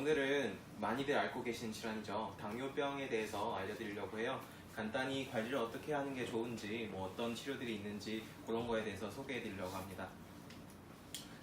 오늘은 많이들 앓고 계신 질환이죠. 당뇨병에 대해서 알려드리려고 해요. 간단히 관리를 어떻게 하는 게 좋은지, 어떤 치료들이 있는지 그런 거에 대해서 소개해드리려고 합니다.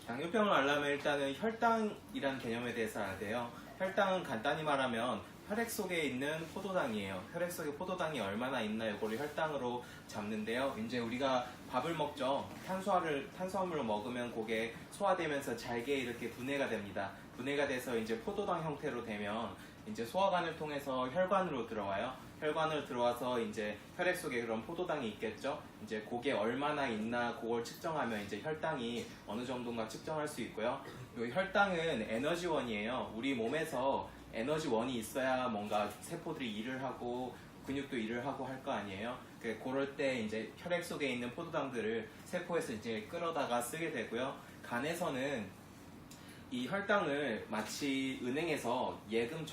당뇨병을 앓려면 일단은 혈당이란 개념에 대해서 알아야 돼요. 혈당은 간단히 말하면 혈액 속에 있는 포도당이에요. 혈액 속에 포도당이 얼마나 있나 이거를 혈당으로 잡는데요. 이제 우리가 밥을 먹죠. 탄수화물을 먹으면 그게 소화되면서 잘게 이렇게 분해가 됩니다. 분해가 돼서 이제 포도당 형태로 되면 이제 소화관을 통해서 혈관으로 들어와요. 혈관으로 들어와서 이제 혈액 속에 그런 포도당이 있겠죠. 이제 그게 얼마나 있나 그걸 측정하면 이제 혈당이 어느 정도인가 측정할 수 있고요. 이 혈당은 에너지원이에요. 우리 몸에서 에너지원이 있어야 뭔가 세포들이 일을 하고 근육도 일을 하고 할 거 아니에요. 그럴 때 이제 혈액 속에 있는 포도당들을 세포에서 이제 끌어다가 쓰게 되고요. 간에서는 이 혈당을 마치 은행에서 예금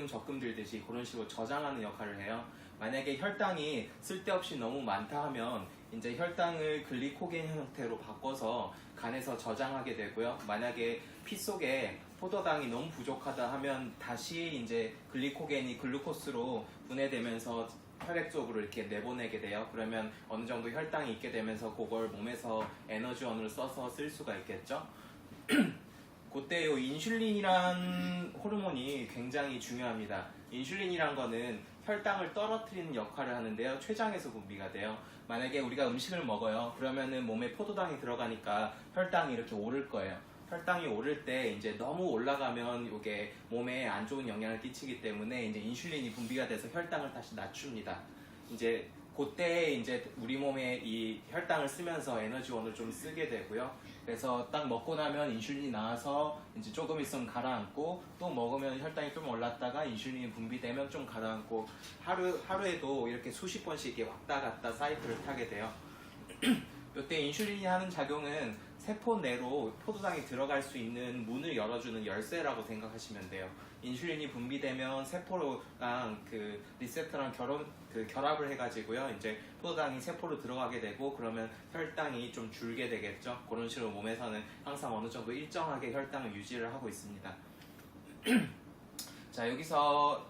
적금 들듯이 그런 식으로 저장하는 역할을 해요. 만약에 혈당이 쓸데없이 너무 많다 하면 이제 혈당을 글리코겐 형태로 바꿔서 간에서 저장하게 되고요. 만약에 피 속에 포도당이 너무 부족하다 하면 다시 이제 글리코겐이 글루코스로 분해되면서 혈액 쪽으로 이렇게 내보내게 돼요. 그러면 어느 정도 혈당이 있게 되면서 그걸 몸에서 에너지원으로 써서 쓸 수가 있겠죠. 그때 이 인슐린이란 호르몬이 굉장히 중요합니다. 인슐린이란 거는 혈당을 떨어뜨리는 역할을 하는데요. 췌장에서 분비가 돼요. 만약에 우리가 음식을 먹어요. 그러면은 몸에 포도당이 들어가니까 혈당이 이렇게 오를 거예요. 혈당이 오를 때 이제 너무 올라가면 이게 몸에 안 좋은 영향을 끼치기 때문에 이제 인슐린이 분비가 돼서 혈당을 다시 낮춥니다. 이제 그때 이제 우리 몸에 이 혈당을 쓰면서 에너지원을 좀 쓰게 되고요. 그래서 딱 먹고 나면 인슐린이 나와서 이제 조금 있으면 가라앉고 또 먹으면 혈당이 좀 올랐다가 인슐린이 분비되면 좀 가라앉고 하루에도 이렇게 수십 번씩 이렇게 왔다 갔다 사이클을 타게 돼요. 이때 인슐린이 하는 작용은 세포 내로 포도당이 들어갈 수 있는 문을 열어주는 열쇠라고 생각하시면 돼요. 인슐린이 분비되면 세포랑 그 리셉터랑 결합을 해가지고요. 이제 포도당이 세포로 들어가게 되고 그러면 혈당이 좀 줄게 되겠죠. 그런 식으로 몸에서는 항상 어느 정도 일정하게 혈당을 유지를 하고 있습니다. 자, 여기서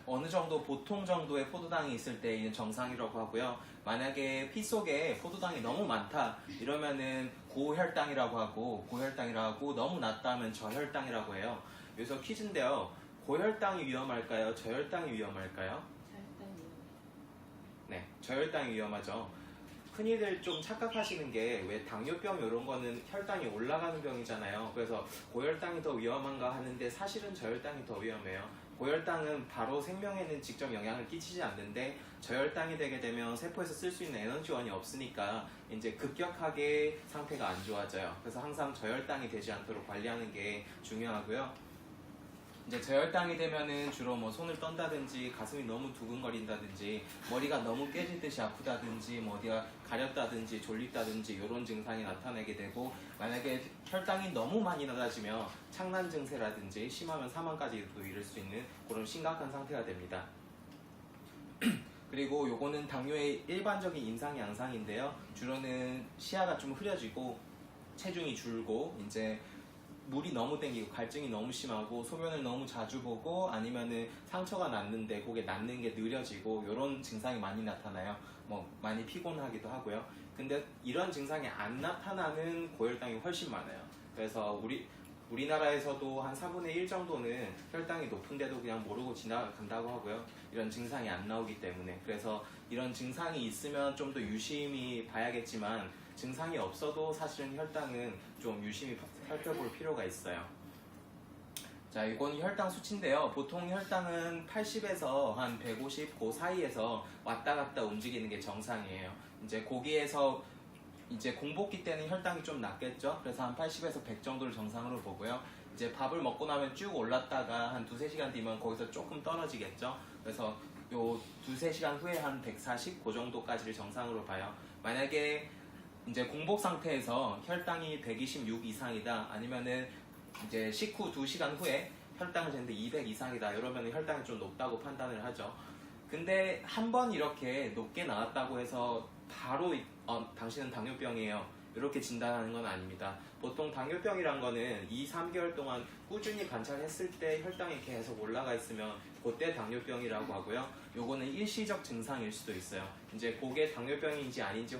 어느 정도 보통 정도의 포도당이 있을 때 이는 정상이라고 하고요. 만약에 피 속에 포도당이 너무 많다 이러면은 고혈당이라고 하고 너무 낮다 하면 저혈당이라고 해요. 여기서 퀴즈인데요. 고혈당이 위험할까요? 저혈당이 위험할까요? 네, 저혈당이 위험하죠. 흔히들 좀 착각하시는 게 왜 당뇨병 이런 거는 혈당이 올라가는 병이잖아요. 그래서 고혈당이 더 위험한가 하는데 사실은 저혈당이 더 위험해요. 고혈당은 바로 생명에는 직접 영향을 끼치지 않는데 저혈당이 되게 되면 세포에서 쓸 수 있는 에너지원이 없으니까 이제 급격하게 상태가 안 좋아져요. 그래서 항상 저혈당이 되지 않도록 관리하는 게 중요하고요. 이제 저혈당이 되면은 주로 손을 떤다든지 가슴이 너무 두근거린다든지 머리가 너무 깨지듯이 아프다든지 어디가 가렵다든지 졸립다든지 이런 증상이 나타나게 되고 만약에 혈당이 너무 많이 낮아지면 창난 증세라든지 심하면 사망까지도 이를 수 있는 그런 심각한 상태가 됩니다. 그리고 요거는 당뇨의 일반적인 임상 양상인데요. 주로는 시야가 좀 흐려지고 체중이 줄고 이제 물이 너무 땡기고 갈증이 너무 심하고 소변을 너무 자주 보고 아니면은 상처가 났는데 그게 낫는 게 느려지고 이런 증상이 많이 나타나요. 많이 피곤하기도 하고요. 근데 이런 증상이 안 나타나는 고혈당이 훨씬 많아요. 그래서 우리나라에서도 한 4분의 1 정도는 혈당이 높은데도 그냥 모르고 지나간다고 하고요. 이런 증상이 안 나오기 때문에. 그래서 이런 증상이 있으면 좀 더 유심히 봐야겠지만 증상이 없어도 사실은 혈당은 좀 유심히 살펴볼 필요가 있어요. 자, 이건 혈당 수치인데요. 보통 혈당은 80에서 한 150, 그 사이에서 왔다 갔다 움직이는 게 정상이에요. 이제 거기에서 이제 공복기 때는 혈당이 좀 낮겠죠. 그래서 한 80에서 100 정도를 정상으로 보고요. 이제 밥을 먹고 나면 쭉 올랐다가 한 2-3시간 뒤면 거기서 조금 떨어지겠죠. 그래서 요 2-3시간 후에 한 140, 그 정도까지를 정상으로 봐요. 만약에 이제 공복 상태에서 혈당이 126 이상이다 아니면은 이제 식후 2시간 후에 혈당을 쟀는데 200 이상이다 이러면 혈당이 좀 높다고 판단을 하죠. 근데 한 번 이렇게 높게 나왔다고 해서 바로 당신은 당뇨병이에요 이렇게 진단하는 건 아닙니다. 보통 당뇨병이란 거는 2, 3개월 동안 꾸준히 관찰했을 때 혈당이 계속 올라가 있으면 그때 당뇨병이라고 하고요. 요거는 일시적 증상일 수도 있어요. 이제 그게 당뇨병인지 아닌지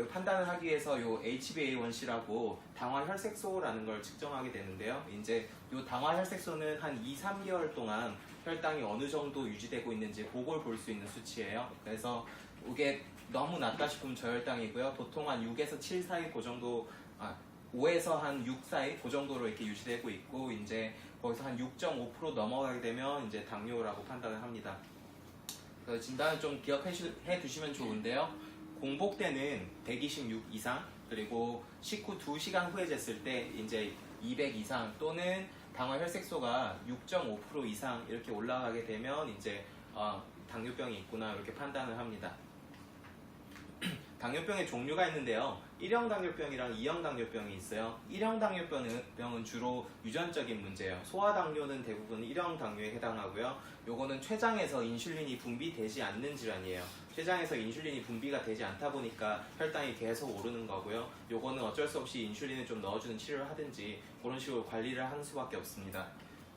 판단을 하기 위해서 요 HbA1c라고 당화혈색소라는 걸 측정하게 되는데요. 이제 요 당화혈색소는 한 2, 3개월 동안 혈당이 어느 정도 유지되고 있는지 그걸 볼 수 있는 수치예요. 그래서 이게 너무 낮다 싶으면 저혈당이고요. 보통 한 6에서 7 사이 그 정도, 5에서 한 6 사이 그 정도로 이렇게 유지되고 있고, 이제 거기서 한 6.5% 넘어가게 되면 이제 당뇨라고 판단을 합니다. 그래서 진단을 좀 기억해 두시면 좋은데요. 공복 때는 126 이상, 그리고 식후 2시간 후에 쟀을 때 이제 200 이상 또는 당화혈색소가 6.5% 이상 이렇게 올라가게 되면 이제 당뇨병이 있구나 이렇게 판단을 합니다. 당뇨병의 종류가 있는데요. 1형 당뇨병이랑 2형 당뇨병이 있어요. 1형 당뇨병은 주로 유전적인 문제예요. 소아당뇨는 대부분 1형 당뇨에 해당하고요. 요거는 췌장에서 인슐린이 분비되지 않는 질환이에요. 췌장에서 인슐린이 분비가 되지 않다 보니까 혈당이 계속 오르는 거고요. 요거는 어쩔 수 없이 인슐린을 좀 넣어주는 치료를 하든지 그런 식으로 관리를 하는 수밖에 없습니다.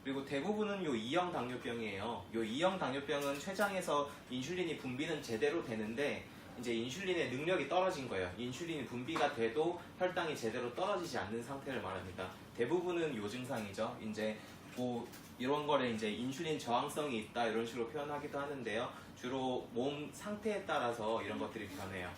그리고 대부분은 요 2형 당뇨병이에요. 요 2형 당뇨병은 췌장에서 인슐린이 분비는 제대로 되는데 이제 인슐린의 능력이 떨어진 거예요. 인슐린이 분비가 돼도 혈당이 제대로 떨어지지 않는 상태를 말합니다. 대부분은 요 증상이죠. 이제 뭐 이런 거를 이제 인슐린 저항성이 있다 이런 식으로 표현하기도 하는데요. 주로 몸 상태에 따라서 이런 것들이 변해요.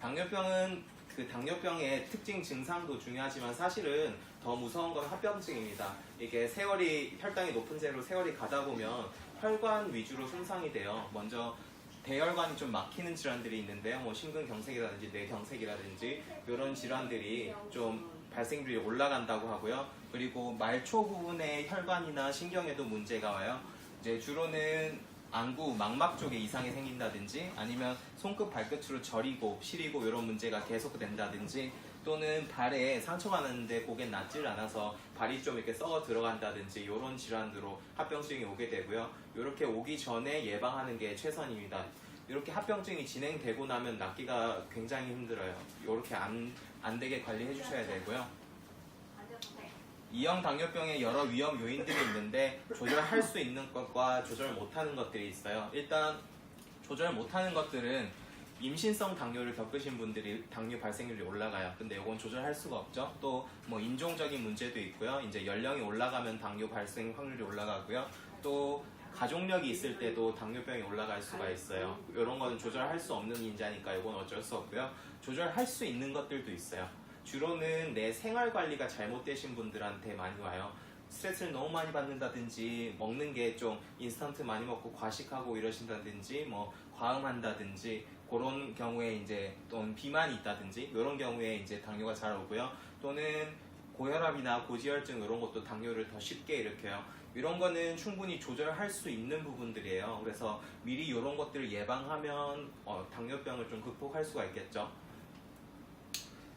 당뇨병은 그 당뇨병의 특징 증상도 중요하지만 사실은 더 무서운 건 합병증입니다. 이게 혈당이 높은 채로 세월이 가다 보면 혈관 위주로 손상이 돼요. 먼저 대혈관이 좀 막히는 질환들이 있는데요. 뭐 심근경색이라든지 뇌경색이라든지 이런 질환들이 좀 발생률이 올라간다고 하고요. 그리고 말초 부분의 혈관이나 신경에도 문제가 와요. 이제 주로는 안구, 망막 쪽에 이상이 생긴다든지 아니면 손끝, 발끝으로 저리고 시리고 이런 문제가 계속된다든지 또는 발에 상처가 났는데 그게 낫질 않아서 발이 좀 이렇게 썩어 들어간다든지 이런 질환으로 합병증이 오게 되고요. 이렇게 오기 전에 예방하는 게 최선입니다. 이렇게 합병증이 진행되고 나면 낫기가 굉장히 힘들어요. 이렇게 안 되게 관리해 주셔야 되고요. 2형 당뇨병에 여러 위험 요인들이 있는데 조절할 수 있는 것과 조절 못하는 것들이 있어요. 일단 조절 못하는 것들은 임신성 당뇨를 겪으신 분들이 당뇨 발생률이 올라가요. 근데 이건 조절할 수가 없죠. 또 뭐 인종적인 문제도 있고요. 이제 연령이 올라가면 당뇨 발생 확률이 올라가고요. 또 가족력이 있을 때도 당뇨병이 올라갈 수가 있어요. 이런 거는 조절할 수 없는 인자니까 이건 어쩔 수 없고요. 조절할 수 있는 것들도 있어요. 주로는 내 생활 관리가 잘못되신 분들한테 많이 와요. 스트레스를 너무 많이 받는다든지 먹는 게 좀 인스턴트 많이 먹고 과식하고 이러신다든지 뭐 과음한다든지 그런 경우에 이제 또는 비만이 있다든지 이런 경우에 이제 당뇨가 잘 오고요. 또는 고혈압이나 고지혈증 이런 것도 당뇨를 더 쉽게 일으켜요. 이런 거는 충분히 조절할 수 있는 부분들이에요. 그래서 미리 이런 것들을 예방하면 당뇨병을 좀 극복할 수가 있겠죠.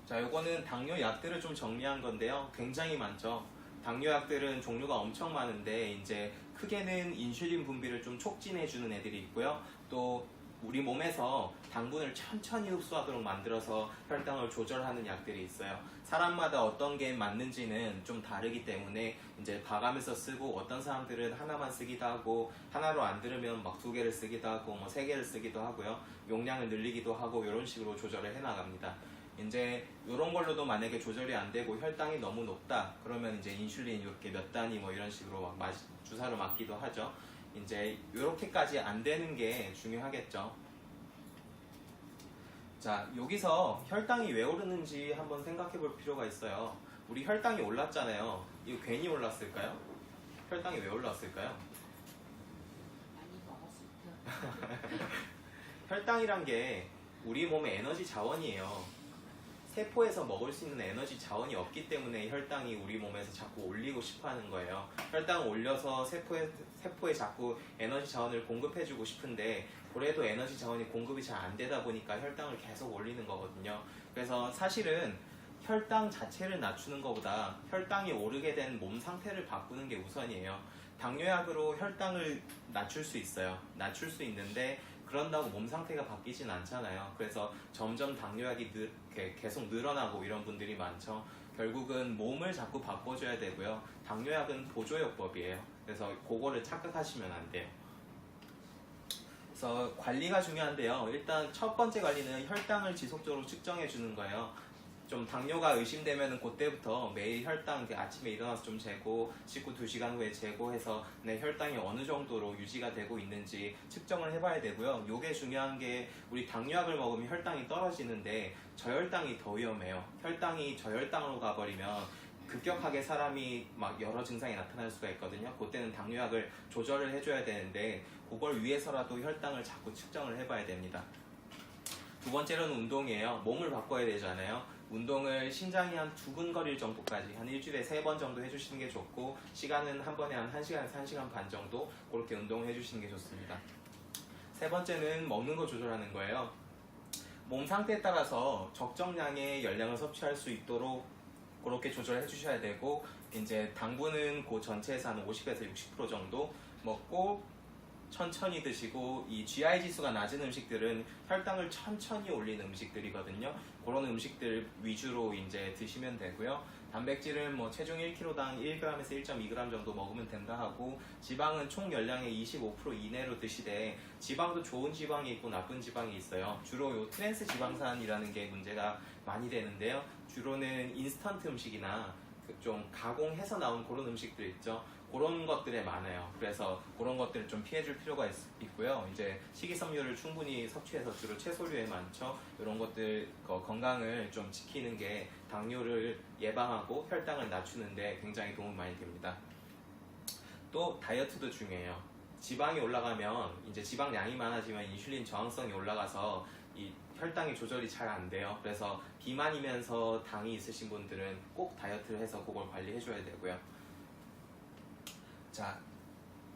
자, 요거는 당뇨 약들을 좀 정리한 건데요. 굉장히 많죠. 당뇨 약들은 종류가 엄청 많은데 이제 크게는 인슐린 분비를 좀 촉진해주는 애들이 있고요. 또 우리 몸에서 당분을 천천히 흡수하도록 만들어서 혈당을 조절하는 약들이 있어요. 사람마다 어떤 게 맞는지는 좀 다르기 때문에 이제 봐가면서 쓰고 어떤 사람들은 하나만 쓰기도 하고 하나로 안 들으면 막 2개를 쓰기도 하고 뭐 3개를 쓰기도 하고요. 용량을 늘리기도 하고 이런 식으로 조절을 해나갑니다. 이제 이런 걸로도 만약에 조절이 안 되고 혈당이 너무 높다 그러면 이제 인슐린 이렇게 몇 단위 뭐 이런 식으로 막 주사로 맞기도 하죠. 이제 이렇게까지 안 되는 게 중요하겠죠. 자, 여기서 혈당이 왜 오르는지 한번 생각해 볼 필요가 있어요. 우리 혈당이 올랐잖아요. 이거 괜히 올랐을까요? 혈당이 왜 올랐을까요? 많이 먹었을 혈당이란 게 우리 몸의 에너지 자원이에요. 세포에서 먹을 수 있는 에너지 자원이 없기 때문에 혈당이 우리 몸에서 자꾸 올리고 싶어 하는 거예요. 혈당을 올려서 세포에 자꾸 에너지 자원을 공급해주고 싶은데 그래도 에너지 자원이 공급이 잘 안 되다 보니까 혈당을 계속 올리는 거거든요. 그래서 사실은 혈당 자체를 낮추는 것보다 혈당이 오르게 된 몸 상태를 바꾸는 게 우선이에요. 당뇨약으로 혈당을 낮출 수 있어요. 낮출 수 있는데 그런다고 몸 상태가 바뀌진 않잖아요. 그래서 점점 당뇨약이 계속 늘어나고 이런 분들이 많죠. 결국은 몸을 자꾸 바꿔줘야 되고요. 당뇨약은 보조요법이에요. 그래서 그거를 착각하시면 안 돼요. 그래서 관리가 중요한데요. 일단 첫 번째 관리는 혈당을 지속적으로 측정해 주는 거예요. 좀 당뇨가 의심되면은 그때부터 매일 혈당 아침에 일어나서 좀 재고 씻고 2시간 후에 재고 해서 내 혈당이 어느 정도로 유지가 되고 있는지 측정을 해봐야 되고요. 요게 중요한 게 우리 당뇨약을 먹으면 혈당이 떨어지는데 저혈당이 더 위험해요. 혈당이 저혈당으로 가버리면 급격하게 사람이 막 여러 증상이 나타날 수가 있거든요. 그때는 당뇨약을 조절을 해줘야 되는데 그걸 위해서라도 혈당을 자꾸 측정을 해봐야 됩니다. 두 번째로는 운동이에요. 몸을 바꿔야 되잖아요. 운동을 심장이 한 두근거릴 정도까지 한 일주일에 3번 정도 해주시는 게 좋고 시간은 한 번에 한 1시간에서 1시간 반 정도 그렇게 운동을 해주시는 게 좋습니다. 세 번째는 먹는 거 조절하는 거예요. 몸 상태에 따라서 적정량의 열량을 섭취할 수 있도록 그렇게 조절해 주셔야 되고 이제 당분은 그 전체에서 한 50에서 60% 정도 먹고 천천히 드시고 이 GI 지수가 낮은 음식들은 혈당을 천천히 올리는 음식들이거든요. 그런 음식들 위주로 이제 드시면 되고요. 단백질은 뭐 체중 1kg당 1g에서 1.2g 정도 먹으면 된다 하고 지방은 총 열량의 25% 이내로 드시되 지방도 좋은 지방이 있고 나쁜 지방이 있어요. 주로 요 트랜스 지방산이라는 게 문제가 많이 되는데요. 주로는 인스턴트 음식이나 좀 가공해서 나온 그런 음식들 있죠. 그런 것들에 많아요. 그래서 그런 것들을 좀 피해줄 필요가 있고요. 이제 식이섬유를 충분히 섭취해서 주로 채소류에 많죠. 이런 것들 건강을 좀 지키는 게 당뇨를 예방하고 혈당을 낮추는데 굉장히 도움이 많이 됩니다. 또 다이어트도 중요해요. 지방이 올라가면 이제 지방량이 많아지면 인슐린 저항성이 올라가서 이 혈당이 조절이 잘 안 돼요. 그래서 비만이면서 당이 있으신 분들은 꼭 다이어트를 해서 그걸 관리해줘야 되고요. 자,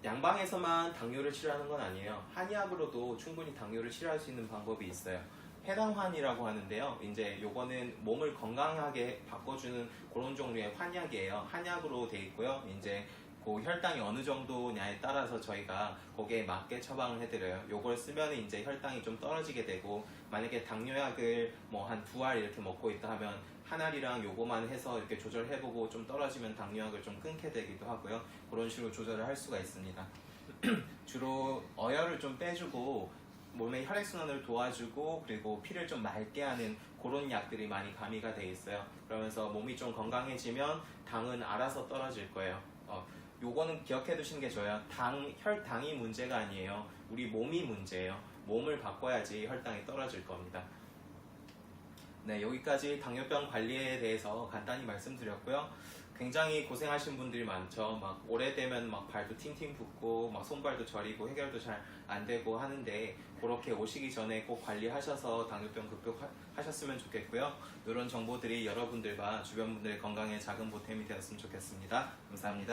양방에서만 당뇨를 치료하는 건 아니에요. 한의학으로도 충분히 당뇨를 치료할 수 있는 방법이 있어요. 해당환이라고 하는데요. 이제 요거는 몸을 건강하게 바꿔주는 그런 종류의 환약이에요. 한약으로 돼 있고요. 이제 그 혈당이 어느 정도냐에 따라서 저희가 거기에 맞게 처방을 해드려요. 요걸 쓰면 이제 혈당이 좀 떨어지게 되고 만약에 당뇨약을 뭐 한 2알 이렇게 먹고 있다 하면 한 알이랑 요거만 해서 이렇게 조절해보고 좀 떨어지면 당뇨약을 좀 끊게 되기도 하고요. 그런 식으로 조절을 할 수가 있습니다. 주로 어혈을 좀 빼주고 몸의 혈액순환을 도와주고 그리고 피를 좀 맑게 하는 그런 약들이 많이 가미가 돼 있어요. 그러면서 몸이 좀 건강해지면 당은 알아서 떨어질 거예요. 요거는 기억해 두시는 게 좋아요. 혈당이 문제가 아니에요. 우리 몸이 문제예요. 몸을 바꿔야지 혈당이 떨어질 겁니다. 네, 여기까지 당뇨병 관리에 대해서 간단히 말씀드렸고요. 굉장히 고생하신 분들이 많죠. 막 오래되면 막 발도 팅팅 붓고 막 손발도 저리고 해결도 잘 안 되고 하는데 그렇게 오시기 전에 꼭 관리하셔서 당뇨병 극복하셨으면 좋겠고요. 이런 정보들이 여러분들과 주변 분들의 건강에 작은 보탬이 되었으면 좋겠습니다. 감사합니다.